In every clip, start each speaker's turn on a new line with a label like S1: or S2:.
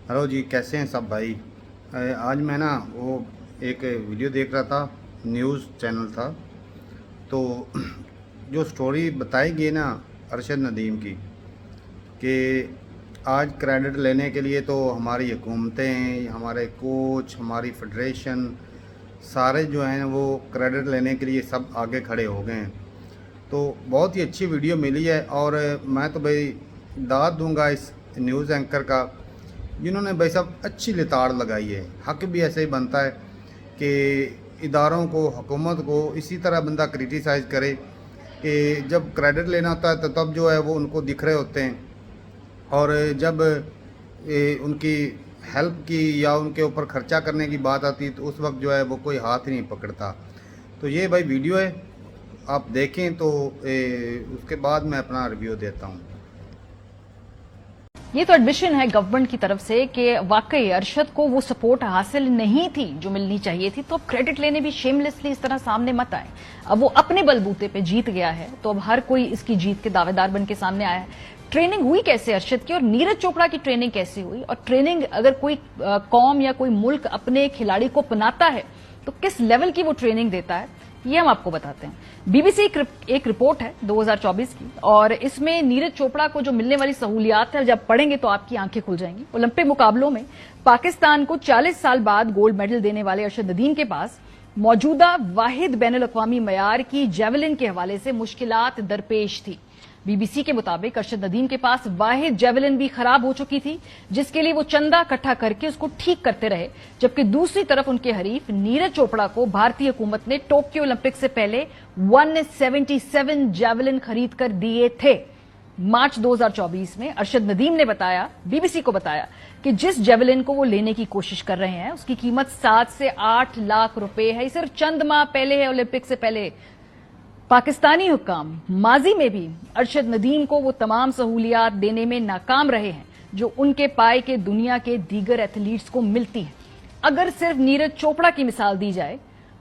S1: Hello जी, कैसे हैं सब भाई। आज मैं ना वो एक वीडियो देख रहा था, न्यूज़ चैनल था। तो जो स्टोरी बताई गई ना अरशद नदीम की, कि आज क्रेडिट लेने के लिए तो हमारी हुकूमतें, हमारे कोच, हमारी फेडरेशन, सारे जो हैं वो क्रेडिट लेने के लिए सब आगे खड़े हो गए हैं। तो बहुत ही अच्छी वीडियो मिली है और मैं तो भाई दाद दूंगा इस न्यूज़ एंकर का, जिन्होंने भाई साहब अच्छी लिताड़ लगाई है। हक भी ऐसे ही बनता है कि इदारों को, हुकूमत को इसी तरह बंदा क्रिटिसाइज़ करे कि जब क्रेडिट लेना होता है तो तब जो है वो उनको दिख रहे होते हैं, और जब उनकी हेल्प की या उनके ऊपर ख़र्चा करने की बात आती है तो उस वक्त जो है वो कोई हाथ ही नहीं पकड़ता। तो ये भाई वीडियो है, आप देखें तो उसके बाद मैं अपना रिव्यू देता हूँ।
S2: ये तो एडमिशन है गवर्नमेंट की तरफ से कि वाकई अरशद को वो सपोर्ट हासिल नहीं थी जो मिलनी चाहिए थी, तो अब क्रेडिट लेने भी शेमलेसली इस तरह सामने मत आए। अब वो अपने बलबूते पे जीत गया है तो अब हर कोई इसकी जीत के दावेदार बन के सामने आया है। ट्रेनिंग हुई कैसे अरशद की और नीरज चोपड़ा की ट्रेनिंग कैसे हुई, और ट्रेनिंग अगर कोई कौम या कोई मुल्क अपने खिलाड़ी को अपनाता है तो किस लेवल की वो ट्रेनिंग देता है, ये हम आपको बताते हैं। बीबीसी एक रिपोर्ट है 2024 की, और इसमें नीरज चोपड़ा को जो मिलने वाली सहूलियात है जब पढ़ेंगे तो आपकी आंखें खुल जाएंगी। ओलंपिक मुकाबलों में पाकिस्तान को 40 साल बाद गोल्ड मेडल देने वाले अरशद नदीम के पास मौजूदा वाहिद बैनुल-अक़वामी मयार की जेवलिन के हवाले से मुश्किलात दरपेश थी। बीबीसी के मुताबिक अरशद नदीम के पास वाहिद जेवलिन भी खराब हो चुकी थी, जिसके लिए वो चंदा इकट्ठा करके उसको ठीक करते रहे, जबकि दूसरी तरफ उनके हरीफ नीरज चोपड़ा को भारतीय हुकूमत ने टोक्यो ओलंपिक से पहले 177 जेवलिन खरीद कर दिए थे। मार्च 2024 में अरशद नदीम ने बताया, बीबीसी को बताया, कि जिस जेवलिन को वो लेने की कोशिश कर रहे हैं उसकी कीमत 7 से 8 लाख रुपए है। सिर्फ चंद माह पहले है, ओलंपिक से पहले। पाकिस्तानी हुक्काम माजी में भी अरशद नदीम को वो तमाम सहूलियात देने में नाकाम रहे हैं जो उनके पाए के दुनिया के दीगर एथलीट्स को मिलती हैं। अगर सिर्फ नीरज चोपड़ा की मिसाल दी जाए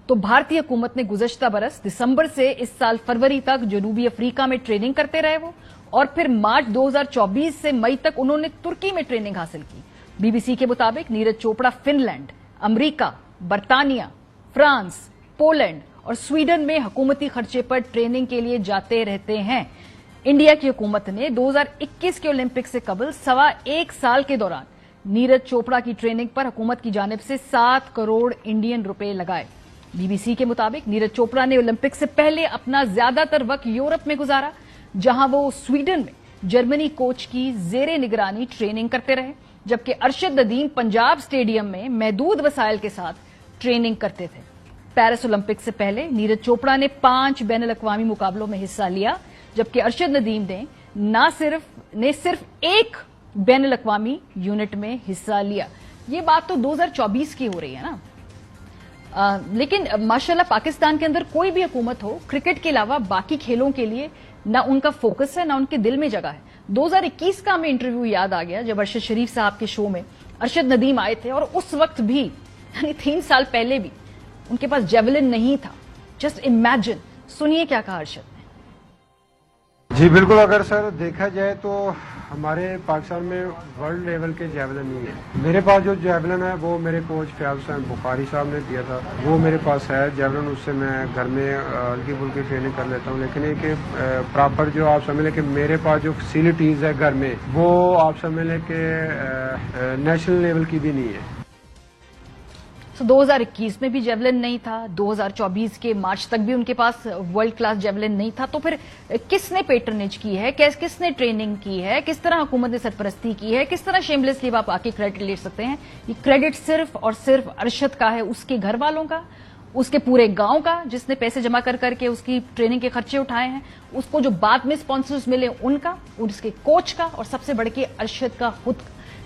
S2: तो भारतीय हुकूमत ने गुज़श्ता बरस दिसंबर से इस साल फरवरी तक जनूबी अफ्रीका में ट्रेनिंग करते रहे वो, और फिर मार्च 2024 से मई तक उन्होंने तुर्की में ट्रेनिंग हासिल की। बीबीसी के मुताबिक नीरज चोपड़ा फिनलैंड, अमरीका, बर्तानिया, फ्रांस, पोलैंड और स्वीडन में हुकूमती खर्चे पर ट्रेनिंग के लिए जाते रहते हैं। इंडिया की हुकूमत ने 2021 के ओलंपिक से कबल 1.25 साल के दौरान नीरज चोपड़ा की ट्रेनिंग पर हुकूमत की जानिब से 7 करोड़ इंडियन रुपए लगाए। बीबीसी के मुताबिक नीरज चोपड़ा ने ओलंपिक से पहले अपना ज्यादातर वक्त यूरोप में गुजारा, जहां वो स्वीडन में जर्मनी कोच की जेरे निगरानी ट्रेनिंग करते रहे, जबकि अरशद नदीम पंजाब स्टेडियम में महदूद वसाइल के साथ ट्रेनिंग करते थे। पेरिस ओलंपिक से पहले नीरज चोपड़ा ने 5 बैनुल-अक़वामी मुकाबलों में हिस्सा लिया, जबकि अरशद नदीम ने सिर्फ एक बैनुल-अक़वामी यूनिट में हिस्सा लिया। ये बात तो 2024 की हो रही है ना। लेकिन माशाल्लाह पाकिस्तान के अंदर कोई भी हुकूमत हो, क्रिकेट के अलावा बाकी खेलों के लिए ना उनका फोकस है ना उनके दिल में जगह है। 2021 का हमें इंटरव्यू याद आ गया जब अरशद शरीफ साहब के शो में अरशद नदीम आए थे, और उस वक्त भी यानी 3 साल पहले भी उनके पास जेवलिन नहीं था। Just imagine. सुनिए क्या कहा अरशद ने।
S3: जी बिल्कुल, अगर सर देखा जाए तो हमारे पाकिस्तान में वर्ल्ड लेवल के जेवलिन नहीं है। मेरे पास जो जेवलिन है वो मेरे कोच फयाज हुसैन बुखारी साहब ने दिया था, वो मेरे पास है जेवलिन। उससे मैं घर में हल्की फुल्की ट्रेनिंग कर लेता हूँ, लेकिन एक प्रॉपर जो आप समझ लें कि मेरे पास जो फैसिलिटीज है घर में, वो आप समझ लें कि नेशनल लेवल की भी नहीं है।
S2: 2021 में भी जेवलिन नहीं था, 2024 के मार्च तक भी उनके पास वर्ल्ड क्लास जेवलिन नहीं था। तो फिर किसने पेट्रनेज की है, किसने ट्रेनिंग की है, किस तरह हुकूमत ने सरपरस्ती की है, किस तरह शेमलेसली आप आके क्रेडिट ले सकते हैं? ये क्रेडिट सिर्फ और सिर्फ अरशद का है, उसके घर वालों का, उसके पूरे गांव का जिसने पैसे जमा कर करके उसकी ट्रेनिंग के खर्चे उठाए हैं, उसको जो बाद में स्पॉन्सर्स मिले उनका, उसके कोच का, और सबसे बढ़ के अरशद का खुद।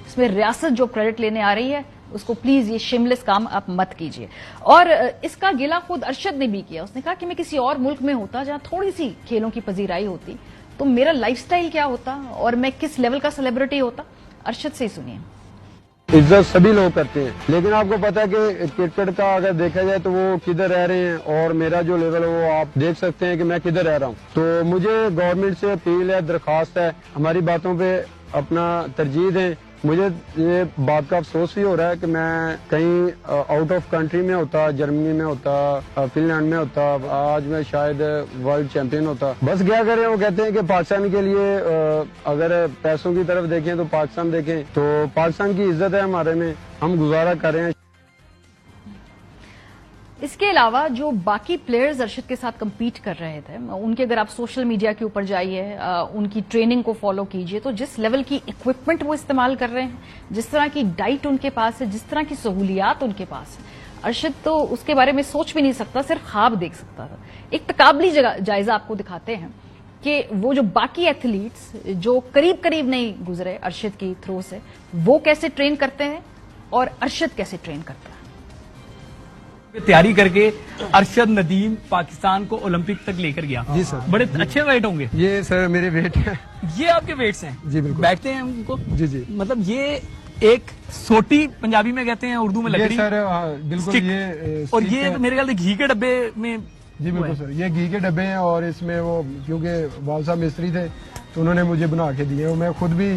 S2: इसमें रियासत जो क्रेडिट लेने आ रही है उसको प्लीज ये शिमलेस काम आप मत कीजिए। और इसका गिला खुद अरशद ने भी किया। उसने कहा कि मैं किसी और मुल्क में होता जहां थोड़ी सी खेलों की पजीराई होती तो मेरा लाइफस्टाइल क्या होता और मैं किस लेवल का सेलिब्रिटी होता। अरशद से ही सुनिए।
S4: इज्जत सभी लोग करते हैं, लेकिन आपको पता है कि क्रिकेट का अगर देखा जाए तो वो किधर रह रहे हैं, और मेरा जो लेवल है वो आप देख सकते हैं कि मैं किधर रह रहा हूँ। तो मुझे गवर्नमेंट से अपील है, दरखास्त है, हमारी बातों पे अपना तरजीह दें मुझे ये बात का अफसोस भी हो रहा है कि मैं कहीं आउट ऑफ कंट्री में होता, जर्मनी में होता, फिनलैंड में होता, आज मैं शायद वर्ल्ड चैंपियन होता। बस क्या करें, वो कहते हैं कि पाकिस्तान के लिए अगर पैसों की तरफ देखें तो पाकिस्तान देखें, तो पाकिस्तान की इज्जत है हमारे में, हम गुजारा कर रहे हैं।
S2: इसके अलावा जो बाकी प्लेयर्स अर्शद के साथ compete कर रहे थे, उनके अगर आप सोशल मीडिया के ऊपर जाइए, उनकी ट्रेनिंग को फॉलो कीजिए, तो जिस लेवल की इक्विपमेंट वो इस्तेमाल कर रहे हैं, जिस तरह की डाइट उनके पास है, जिस तरह की सहूलियात उनके पास है, अर्शद तो उसके बारे में सोच भी नहीं सकता, सिर्फ ख्वाब देख सकता था। एक तकाबली जायजा आपको दिखाते हैं कि वो जो बाकी एथलीट्स जो करीब करीब नहीं गुजरे अर्शद की थ्रो से, वो कैसे ट्रेन करते हैं और अर्शद कैसे ट्रेन करता है।
S5: तैयारी करके अरशद नदीम पाकिस्तान को ओलंपिक तक लेकर गया।
S3: जी सर।
S5: बड़े अच्छे वेट होंगे।
S3: ये सर मेरे वेट है।
S5: ये आपके वेट्स हैं?
S3: जी बिल्कुल।
S5: बैठते हैं उनको?
S3: जी जी।
S5: मतलब ये एक सोटी पंजाबी में कहते हैं, उर्दू में लकड़ी।
S3: ये सर बिल्कुल
S5: स्टिक।
S3: ये
S5: और ये मेरे ख्याल से घी के डब्बे में।
S3: जी बिल्कुल सर, ये घी के डब्बे हैं और इसमें वो क्योंकि वाल साहब मिस्त्री थे तो उन्होंने मुझे बना के दिए, और मैं खुद भी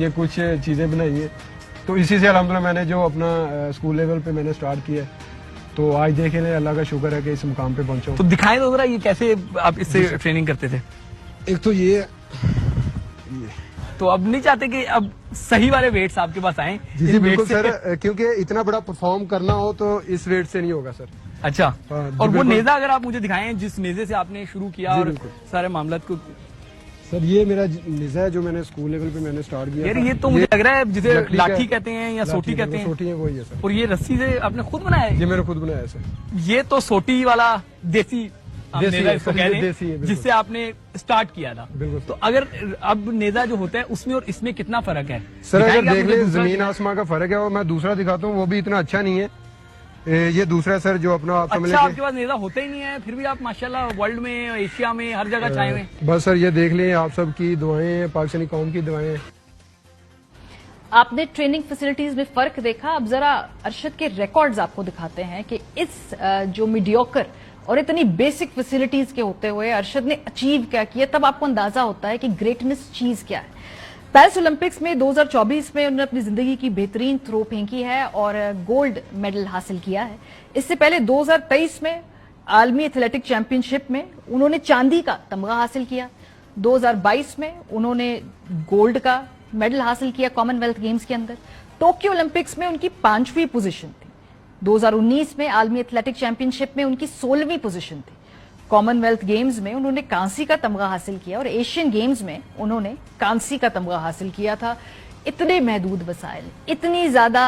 S3: ये कुछ चीज़ें बनाई हैं। तो इसी से अल्हम्दुलिल्लाह मैंने जो अपना स्कूल लेवल पे मैंने स्टार्ट किया है, तो आज देखें अल्लाह का शुक्र है कि इस मुकाम पे पहुंचा हूं।
S5: तो दिखाएं तो जरा ये कैसे आप इससे ट्रेनिंग करते थे।
S3: एक तो ये
S5: तो अब नहीं चाहते कि अब सही वाले वेट्स आपके पास आए?
S3: जी जी बिल्कुल सर, क्योंकि इतना बड़ा परफॉर्म करना हो तो इस वेट से नहीं होगा सर।
S5: अच्छा।
S3: हाँ, जी
S5: और वो
S3: बिल्कुल।
S5: नेजा अगर आप मुझे दिखाएं जिस नेजे से आपने शुरू किया
S3: जी
S5: और
S3: बिल्कुल।
S5: सारे मामला को।
S3: सर ये मेरा निज़ा है जो मैंने स्कूल लेवल पे मैंने स्टार्ट किया
S5: यार
S3: था।
S5: ये तो मुझे लग रहा है जिसे
S3: लकड़ी का-
S5: लाठी कहते हैं या
S3: लाठी
S5: सोटी कहते हैं।
S3: सोटी है वही है सर।
S5: और ये रस्सी से आपने खुद बनाया है?
S3: ये मैंने खुद बनाया है सर।
S5: ये तो सोटी वाला देसी आप
S3: देसी
S5: नेजा
S3: है,
S5: इसको
S3: सर,
S5: कह
S3: ये
S5: रहे हैं,
S3: देसी है, बिल्कुल।
S5: जिससे आपने स्टार्ट किया था।
S3: बिल्कुल।
S5: तो अगर अब नेजा जो होता है उसमें और इसमें कितना फर्क है?
S3: सर अगर
S5: दिखाएंगे आप
S3: देख
S5: मुझे
S3: लें
S5: दूसरा?
S3: जमीन आसमां का फर्क है, और मैं दूसरा दिखाता हूँ वो भी इतना अच्छा नहीं है। ये दूसरा सर जो अपना आप समझ
S5: अच्छा, आपके
S3: लें
S5: पास नेजा होता ही नहीं है, फिर भी आप माशाल्लाह वर्ल्ड में, एशिया में हर जगह छाए हुए हैं।
S3: बस सर ये देख लें आप सबकी दुआएं हैं, पाकिस्तानी कौम की दुआएं हैं।
S2: आपने ट्रेनिंग फैसिलिटीज में फर्क देखा। अब जरा अर्शद के रिकॉर्ड्स आपको दिखाते हैं कि इस जो मीडियोकर और इतनी बेसिक फैसिलिटीज के होते हुए अर्शद ने अचीव क्या किया, तब आपको अंदाजा होता है कि ग्रेटनेस चीज क्या है। पेरिस ओलंपिक्स में 2024 में उन्होंने अपनी जिंदगी की बेहतरीन थ्रो फेंकी है और गोल्ड मेडल हासिल किया है। इससे पहले 2023 में आलमी एथलेटिक चैंपियनशिप में उन्होंने चांदी का तमगा हासिल किया। 2022 में उन्होंने गोल्ड का मेडल हासिल किया कॉमनवेल्थ गेम्स के अंदर। टोक्यो ओलंपिक्स में उनकी 5वीं पोजीशन थी। 2019 में आलमी एथलेटिक चैंपियनशिप में उनकी 16वीं पोजीशन थी। कॉमनवेल्थ गेम्स में उन्होंने कांसी का तमगा हासिल किया और एशियन गेम्स में उन्होंने कांसी का तमगा हासिल किया था। इतने महदूद वसाइल, इतनी ज्यादा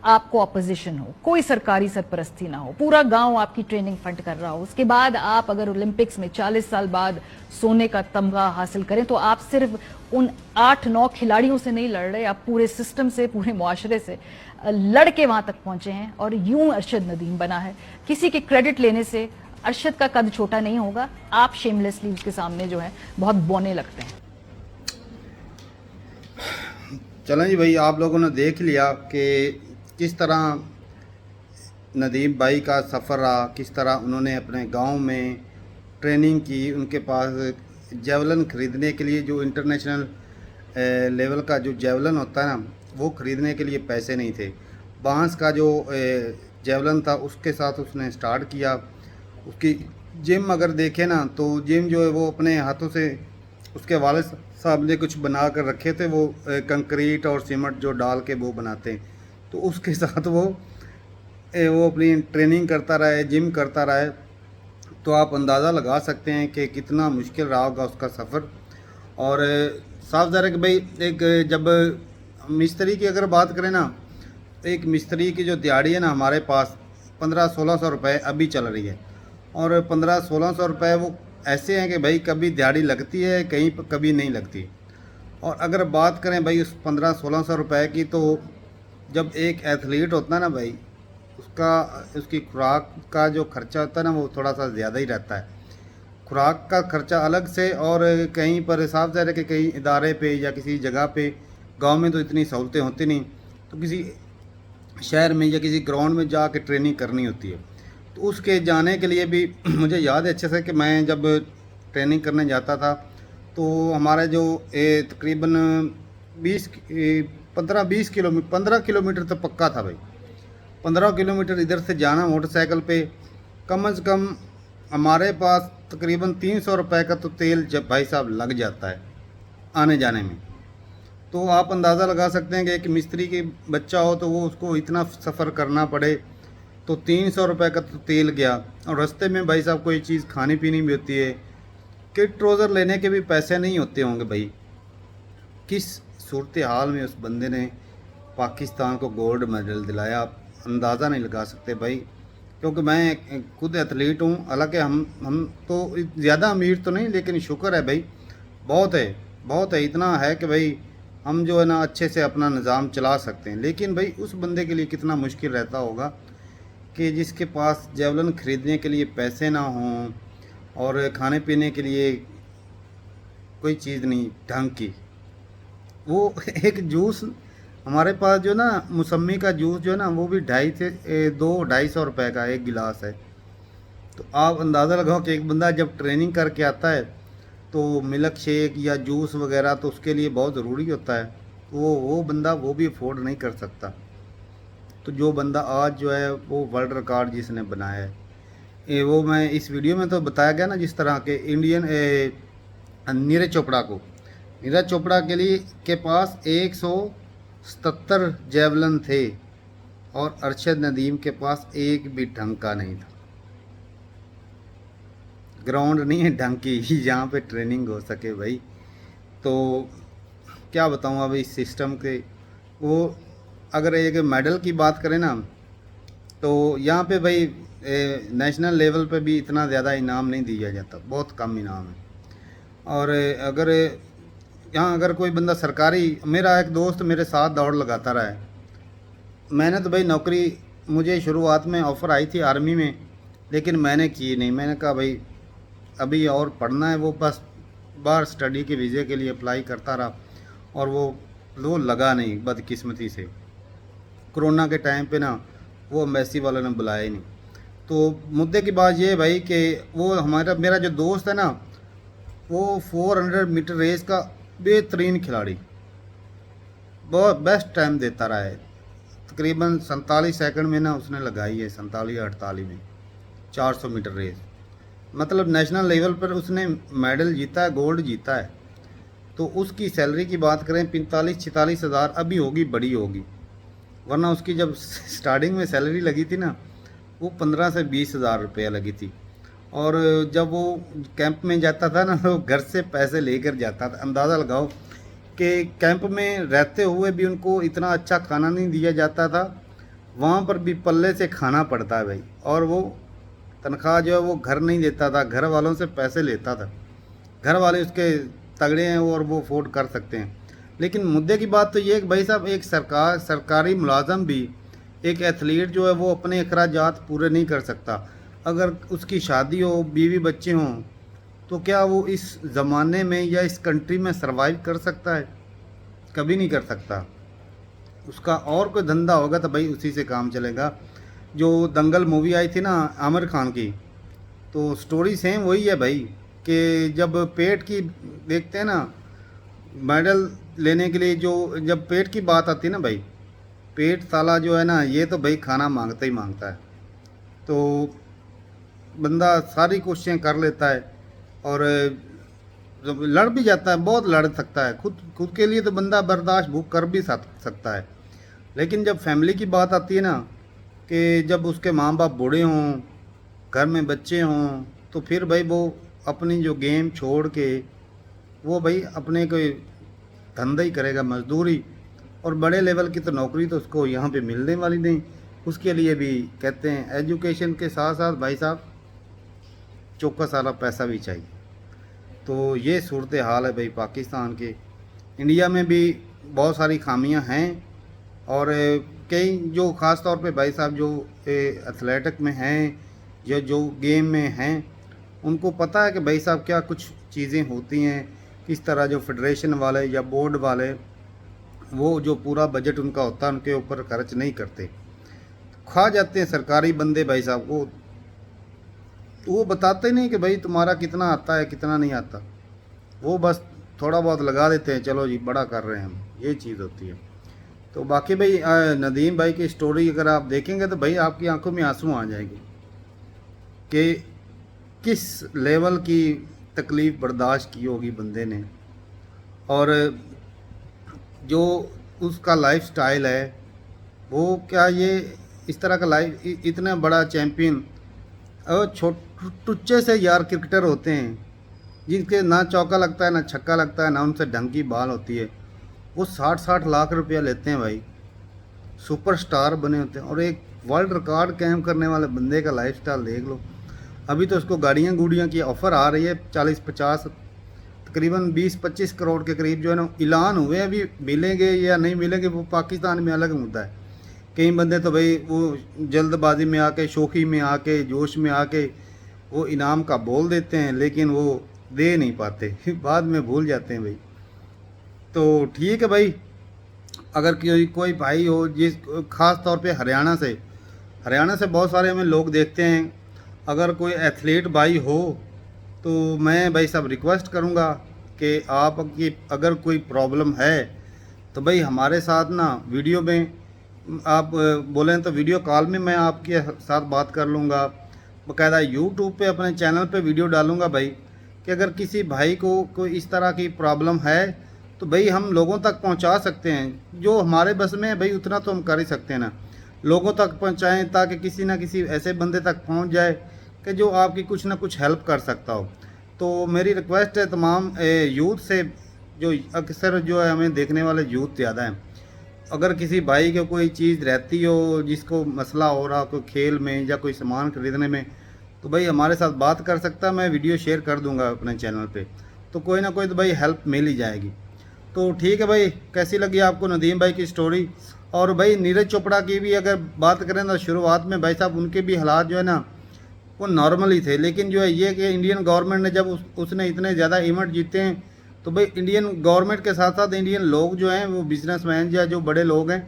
S2: आपको अपोजिशन हो, कोई सरकारी सरपरस्ती ना हो, पूरा गांव आपकी ट्रेनिंग फंड कर रहा हो, उसके बाद आप अगर ओलंपिक्स में 40 साल बाद सोने का तमगा हासिल करें, तो आप सिर्फ उन 8-9 खिलाड़ियों से नहीं लड़ रहे, आप पूरे सिस्टम से, पूरे मुआशरे से लड़ के वहां तक पहुंचे हैं। और यूं अरशद नदीम बना है। किसी के क्रेडिट लेने से अरशद का कद छोटा नहीं होगा। आप शेमलेसली उसके सामने जो है बहुत बौने लगते हैं।
S1: चलें जी भाई, आप लोगों ने देख लिया कि किस तरह नदीम भाई का सफ़र रहा, किस तरह उन्होंने अपने गांव में ट्रेनिंग की। उनके पास जेवलिन ख़रीदने के लिए, जो इंटरनेशनल लेवल का जो जेवलिन होता है ना, वो ख़रीदने के लिए पैसे नहीं थे। बांस का जो जेवलिन था उसके साथ उसने स्टार्ट किया। उसकी जिम अगर देखें ना, तो जिम जो है वो अपने हाथों से उसके वालिद साहब ने कुछ बना कर रखे थे, वो कंक्रीट और सीमेंट जो डाल के वो बनाते हैं। तो उसके साथ वो अपनी ट्रेनिंग करता रहे, जिम करता रहे। तो आप अंदाज़ा लगा सकते हैं कि कितना मुश्किल रहा होगा उसका सफ़र। और साफ ज़ाहिर है कि भाई एक जब मिस्त्री की अगर बात करें ना, एक मिस्त्री की जो दिहाड़ी है ना हमारे पास 1500-1600 रुपये अभी चल रही है। और 1500-1600 रुपये वो ऐसे हैं कि भाई कभी दिहाड़ी लगती है, कहीं पर कभी नहीं लगती। और अगर बात करें भाई उस 1500-1600 रुपये की, तो जब एक एथलीट होता है ना भाई, उसकी खुराक का जो खर्चा होता है ना, वो थोड़ा सा ज़्यादा ही रहता है। खुराक का खर्चा अलग से, और कहीं पर साफ ज़ाहिर है कि कहीं इदारे पे या किसी जगह पे, गांव में तो इतनी सहूलतें होती नहीं, तो किसी शहर में या किसी ग्राउंड में जा के ट्रेनिंग करनी होती है। तो उसके जाने के लिए भी मुझे याद है अच्छे से कि मैं जब ट्रेनिंग करने जाता था, तो हमारे जो तकरीबन 15 किलोमीटर तो पक्का था भाई। 15 किलोमीटर इधर से जाना मोटरसाइकिल पे, कम से कम हमारे पास तकरीबन 300 रुपये का तो तेल जब भाई साहब लग जाता है आने जाने में। तो आप अंदाज़ा लगा सकते हैं कि एक मिस्त्री के बच्चा हो तो वो उसको इतना सफ़र करना पड़े, तो 300 रुपये का तो तेल गया। और रास्ते में भाई साहब कोई चीज़ खानी पीनी भी होती है, किट ट्राउज़र लेने के भी पैसे नहीं होते होंगे भाई। किस सूरत हाल में उस बंदे ने पाकिस्तान को गोल्ड मेडल दिलाया, आप अंदाज़ा नहीं लगा सकते भाई। क्योंकि मैं खुद एथलीट हूँ, हालांकि हम तो ज़्यादा अमीर तो नहीं, लेकिन शुक्र है भाई, बहुत है, इतना है कि भाई हम जो है ना अच्छे से अपना निज़ाम चला सकते हैं। लेकिन भाई उस बंदे के लिए कितना मुश्किल रहता होगा कि जिसके पास जेवलिन ख़रीदने के लिए पैसे ना हों और खाने पीने के लिए कोई चीज़ नहीं ढंग की। वो एक जूस हमारे पास जो ना मौसमी का जूस जो है ना, वो भी 250-250 रुपये का एक गिलास है। तो आप अंदाज़ा लगाओ कि एक बंदा जब ट्रेनिंग करके आता है तो मिल्क शेक या जूस वगैरह तो उसके लिए बहुत ज़रूरी होता है, वो बंदा वो भी अफोर्ड नहीं कर सकता। तो जो बंदा आज जो है वो वर्ल्ड रिकॉर्ड जिसने बनाया है, वो मैं इस वीडियो में तो बताया गया ना, जिस तरह के इंडियन नीरज चोपड़ा के पास 177 जेवलिन थे और अरशद नदीम के पास एक भी ढंग का नहीं था। ग्राउंड नहीं है ढंग की जहाँ पे ट्रेनिंग हो सके भाई। तो क्या बताऊँ अब इस सिस्टम के। वो अगर एक मेडल की बात करें ना, तो यहाँ पे भाई नेशनल लेवल पे भी इतना ज़्यादा इनाम नहीं दिया जाता, बहुत कम इनाम है। और अगर कोई बंदा सरकारी, मेरा एक दोस्त मेरे साथ दौड़ लगाता रहा है। मैंने तो भाई नौकरी, मुझे शुरुआत में ऑफ़र आई थी आर्मी में, लेकिन मैंने की नहीं। मैंने कहा भाई अभी और पढ़ना है, वो बस बाहर स्टडी के वीज़े के लिए अप्लाई करता रहा और वो लगा नहीं, बदकिस्मती से। कोरोना के टाइम पे ना वो एम्बेसी वालों ने बुलाया ही नहीं। तो मुद्दे की बात ये है भाई कि वो मेरा जो दोस्त है ना, वो 400 मीटर रेस का बेहतरीन खिलाड़ी, बहुत बेस्ट टाइम देता रहा है। तकरीबन 47 सेकंड में ना उसने लगाई है, 47-48 में 400 मीटर रेस। मतलब नेशनल लेवल पर उसने मेडल जीता है, गोल्ड जीता है। तो उसकी सैलरी की बात करें 45-46 हज़ार अभी होगी, बड़ी होगी, वरना उसकी जब स्टार्टिंग में सैलरी लगी थी ना, वो 15 से 20 हज़ार रुपया लगी थी। और जब वो कैंप में जाता था ना, तो घर से पैसे लेकर जाता था। अंदाज़ा लगाओ कि कैंप में रहते हुए भी उनको इतना अच्छा खाना नहीं दिया जाता था, वहाँ पर भी पल्ले से खाना पड़ता है भाई। और वो तनख्वाह जो है वो घर नहीं देता था, घर वालों से पैसे लेता था। घर वाले उसके तगड़े हैं और वो अफोर्ड कर सकते हैं। लेकिन मुद्दे की बात तो ये है कि भाई साहब एक सरकारी मुलाजम भी, एक एथलीट जो है वो अपने अखराजात पूरे नहीं कर सकता। अगर उसकी शादी हो, बीवी बच्चे हों, तो क्या वो इस ज़माने में या इस कंट्री में सरवाइव कर सकता है? कभी नहीं कर सकता। उसका और कोई धंधा होगा तो भाई उसी से काम चलेगा। जो दंगल मूवी आई थी ना आमिर खान की, तो स्टोरी सेम वही है भाई कि जब पेट की देखते हैं ना, मेडल लेने के लिए जब पेट की बात आती है ना भाई, पेट साला जो है ना, ये तो भाई खाना मांगता ही मांगता है। तो बंदा सारी कोशिशें कर लेता है और जब लड़ भी जाता है, बहुत लड़ सकता है। खुद के लिए तो बंदा बर्दाश्त भूख कर भी सकता है। लेकिन जब फैमिली की बात आती है ना, कि जब उसके माँ बाप बूढ़े हों, घर में बच्चे हों, तो फिर भाई वो अपनी जो गेम छोड़ के वो भाई अपने कोई धंधा ही करेगा, मजदूरी। और बड़े लेवल की तो नौकरी तो उसको यहाँ पे मिलने वाली नहीं। उसके लिए भी कहते हैं एजुकेशन के साथ साथ भाई साहब चौकस वाला पैसा भी चाहिए। तो ये सूरत हाल है भाई पाकिस्तान के। इंडिया में भी बहुत सारी खामियां हैं और कई जो ख़ास तौर पे भाई साहब जो एथलेटिक में हैं या जो गेम में हैं, उनको पता है कि भाई साहब क्या कुछ चीज़ें होती हैं, किस तरह जो फेडरेशन वाले या बोर्ड वाले वो जो पूरा बजट उनका होता है उनके ऊपर खर्च नहीं करते, खा जाते हैं सरकारी बंदे भाई साहब को। वो बताते नहीं कि भाई तुम्हारा कितना आता है कितना नहीं आता, वो बस थोड़ा बहुत लगा देते हैं, चलो जी बड़ा कर रहे हैं हम, ये चीज़ होती है। तो बाकी भाई नदीम भाई की स्टोरी अगर आप देखेंगे तो भाई आपकी आंखों में आंसू आ जाएंगे कि किस लेवल की तकलीफ़ बर्दाश्त की होगी बंदे ने, और जो उसका लाइफ स्टाइल है वो क्या ये इस तरह का लाइफ, इतना बड़ा चैम्पियन और टुच्चे से यार क्रिकेटर होते हैं जिनके ना चौका लगता है ना छक्का लगता है ना उनसे ढंग की बाल होती है, वो 60-60 लाख रुपया लेते हैं भाई, सुपरस्टार बने होते हैं। और एक वर्ल्ड रिकॉर्ड कायम करने वाले बंदे का लाइफस्टाइल देख लो। अभी तो उसको गाड़ियाँ गुड़ियाँ की ऑफ़र आ रही है 40-50 तकरीबन 20-25 करोड़ के करीब जो है ना ऐलान हुए। अभी मिलेंगे या नहीं मिलेंगे वो पाकिस्तान में अलग मुद्दा है। कई बंदे तो भाई वो जल्दबाजी में आके, शोखी में आके, जोश में आके वो इनाम का बोल देते हैं लेकिन वो दे नहीं पाते बाद में भूल जाते हैं भाई। तो ठीक है भाई, अगर कोई भाई हो जिस ख़ास तौर पे हरियाणा से बहुत सारे हमें लोग देखते हैं, अगर कोई एथलीट भाई हो तो मैं भाई सब रिक्वेस्ट करूँगा कि आपकी अगर कोई प्रॉब्लम है तो भाई हमारे साथ ना वीडियो में आप बोलें तो वीडियो कॉल में मैं आपके साथ बात कर लूँगा। बाकायदा यूट्यूब पे अपने चैनल पे वीडियो डालूँगा भाई कि अगर किसी भाई को कोई इस तरह की प्रॉब्लम है तो भाई हम लोगों तक पहुंचा सकते हैं। जो हमारे बस में है भाई उतना तो हम कर ही सकते हैं ना, लोगों तक पहुंचाएं ताकि किसी ना किसी ऐसे बंदे तक पहुंच जाए कि जो आपकी कुछ ना कुछ हेल्प कर सकता हो। तो मेरी रिक्वेस्ट है तमाम यूथ से, जो अक्सर जो है हमें देखने वाले यूथ ज़्यादा हैं, अगर किसी भाई को कोई चीज़ रहती हो जिसको मसला हो रहा कोई खेल में या कोई सामान खरीदने में, तो भाई हमारे साथ बात कर सकता है। मैं वीडियो शेयर कर दूंगा अपने चैनल पे, तो कोई ना कोई तो भाई हेल्प मिल ही जाएगी। तो ठीक है भाई, कैसी लगी आपको नदीम भाई की स्टोरी? और भाई नीरज चोपड़ा की भी अगर बात करें तो शुरुआत में भाई साहब उनके भी हालात जो है ना वो नॉर्मल ही थे, लेकिन जो है ये कि इंडियन गवर्नमेंट ने जब उसने इतने ज़्यादा इवेंट जीते हैं तो भाई इंडियन गवर्नमेंट के साथ साथ इंडियन लोग जो हैं वो बिजनेसमैन या जो बड़े लोग हैं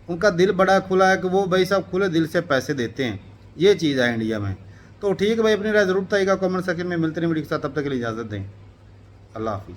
S1: उनका दिल बड़ा खुला है कि वो भाई साहब खुले दिल से पैसे देते हैं। ये चीज़ है इंडिया में। तो ठीक है भाई, अपनी राय ज़रूर बताइएगा कमेंट सेक्शन में। मिलते हैं वीडियो के साथ, तब तक के लिए इजाज़त दें। अल्लाह हाफिज़।